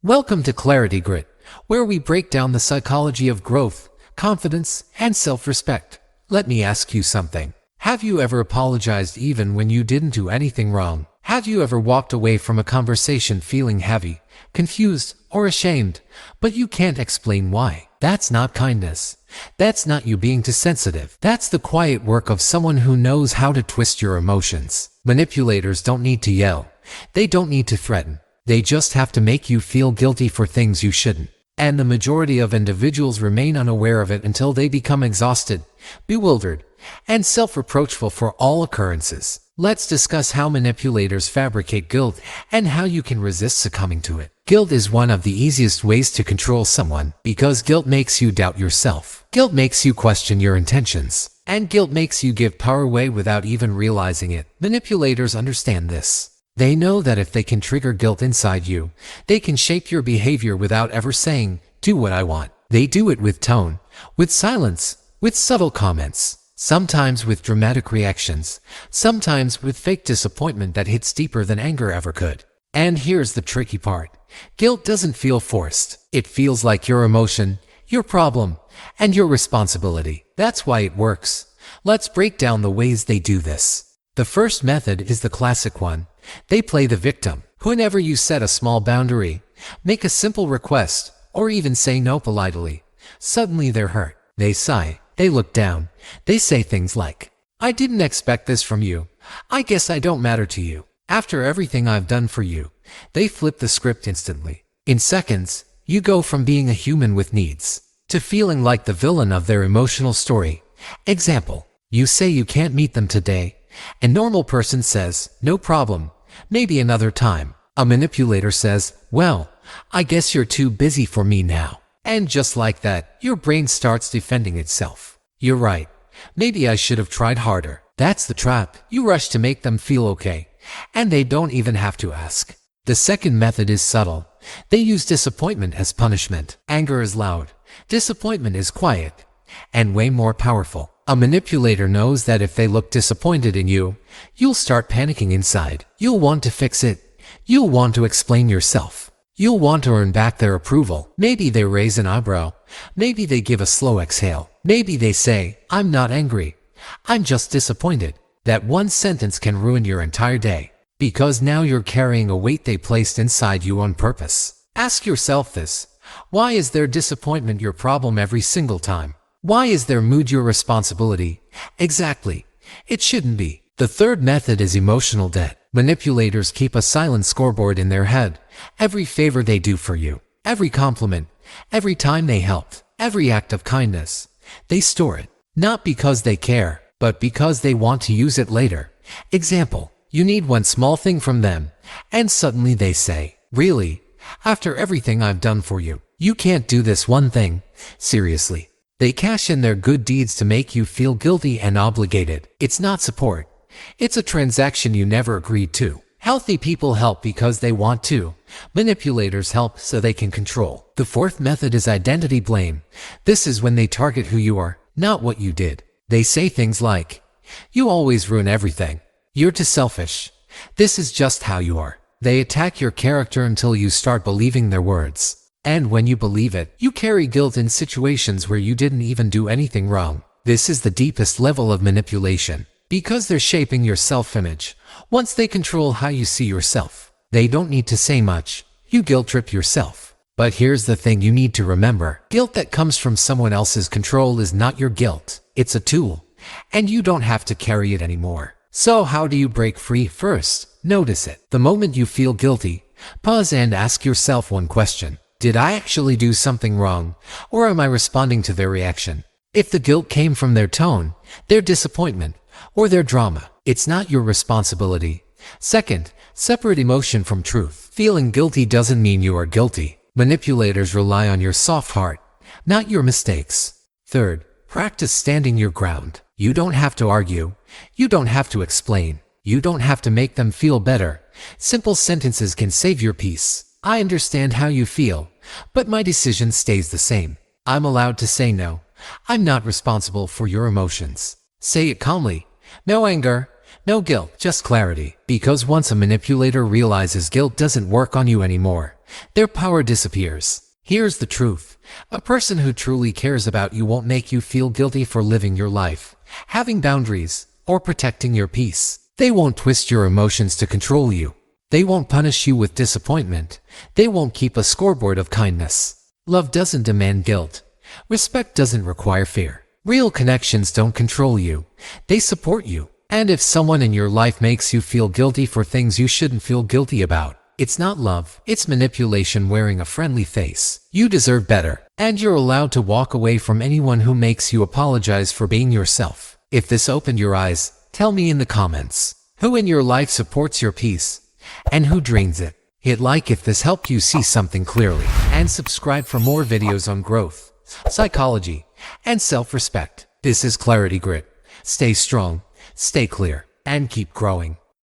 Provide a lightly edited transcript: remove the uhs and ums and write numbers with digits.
Welcome to ClarityGrit, where we break down the psychology of growth, confidence, and self-respect. Let me ask you something. Have you ever apologized even when you didn't do anything wrong? Have you ever walked away from a conversation feeling heavy, confused, or ashamed, but you can't explain why? That's not kindness. That's not you being too sensitive. That's the quiet work of someone who knows how to twist your emotions. Manipulators don't need to yell. They don't need to threaten. They just have to make you feel guilty for things you shouldn't. And the majority of individuals remain unaware of it until they become exhausted, bewildered, and self-reproachful for all occurrences. Let's discuss how manipulators fabricate guilt and how you can resist succumbing to it. Guilt is one of the easiest ways to control someone because guilt makes you doubt yourself. Guilt makes you question your intentions. And guilt makes you give power away without even realizing it. Manipulators understand this. They know that if they can trigger guilt inside you, they can shape your behavior without ever saying, "Do what I want." They do it with tone, with silence, with subtle comments, sometimes with dramatic reactions, sometimes with fake disappointment that hits deeper than anger ever could. And here's the tricky part. Guilt doesn't feel forced. It feels like your emotion, your problem, and your responsibility. That's why it works. Let's break down the ways they do this. The first method is the classic one. They play the victim. Whenever you set a small boundary, make a simple request, or even say no politely, suddenly they're hurt. They sigh. They look down. They say things like, "I didn't expect this from you. I guess I don't matter to you. After everything I've done for you." They flip the script instantly. In seconds, you go from being a human with needs to feeling like the villain of their emotional story. Example, you say you can't meet them today. A normal person says, "No problem, maybe another time." A manipulator says, "Well, I guess you're too busy for me now." And just like that, your brain starts defending itself. "You're right. Maybe I should have tried harder." That's the trap. You rush to make them feel okay, and they don't even have to ask. The second method is subtle. They use disappointment as punishment. Anger is loud. Disappointment is quiet, and way more powerful. A manipulator knows that if they look disappointed in you, you'll start panicking inside. You'll want to fix it. You'll want to explain yourself. You'll want to earn back their approval. Maybe they raise an eyebrow. Maybe they give a slow exhale. Maybe they say, "I'm not angry. I'm just disappointed." That one sentence can ruin your entire day, because now you're carrying a weight they placed inside you on purpose. Ask yourself this. Why is their disappointment your problem every single time? Why is their mood your responsibility? Exactly. It shouldn't be. The third method is emotional debt. Manipulators keep a silent scoreboard in their head. Every favor they do for you, every compliment, every time they helped, every act of kindness, they store it. Not because they care, but because they want to use it later. Example, you need one small thing from them, and suddenly they say, "Really? After everything I've done for you, you can't do this one thing? Seriously?" They cash in their good deeds to make you feel guilty and obligated. It's not support. It's a transaction you never agreed to. Healthy people help because they want to. Manipulators help so they can control. The fourth method is identity blame. This is when they target who you are, not what you did. They say things like, "You always ruin everything. You're too selfish. This is just how you are." They attack your character until you start believing their words. And when you believe it, you carry guilt in situations where you didn't even do anything wrong. This is the deepest level of manipulation, because they're shaping your self-image. Once they control how you see yourself, they don't need to say much. You guilt trip yourself. But here's the thing you need to remember. Guilt that comes from someone else's control is not your guilt. It's a tool, and you don't have to carry it anymore. So how do you break free? First, notice it. The moment you feel guilty, pause and ask yourself one question. Did I actually do something wrong, or am I responding to their reaction? If the guilt came from their tone, their disappointment, or their drama, it's not your responsibility. Second, separate emotion from truth. Feeling guilty doesn't mean you are guilty. Manipulators rely on your soft heart, not your mistakes. Third, practice standing your ground. You don't have to argue. You don't have to explain. You don't have to make them feel better. Simple sentences can save your peace. "I understand how you feel, but my decision stays the same. I'm allowed to say no. I'm not responsible for your emotions." Say it calmly. No anger, No guilt, just clarity. Because once a manipulator realizes guilt doesn't work on you anymore, their power disappears. Here's the truth. A person who truly cares about you won't make you feel guilty for living your life, having boundaries, or protecting your peace. They won't twist your emotions to control you. They won't punish you with disappointment. They won't keep a scoreboard of kindness. Love doesn't demand guilt. Respect doesn't require fear. Real connections don't control you. They support you. And if someone in your life makes you feel guilty for things you shouldn't feel guilty about, it's not love, it's manipulation wearing a friendly face. You deserve better, and you're allowed to walk away from anyone who makes you apologize for being yourself. If this opened your eyes, tell me in the comments. Who in your life supports your peace, and who drains it? Hit like if this helped you see something clearly, and subscribe for more videos on growth, psychology, and self-respect. This is Clarity Grit. Stay strong, stay clear, and keep growing.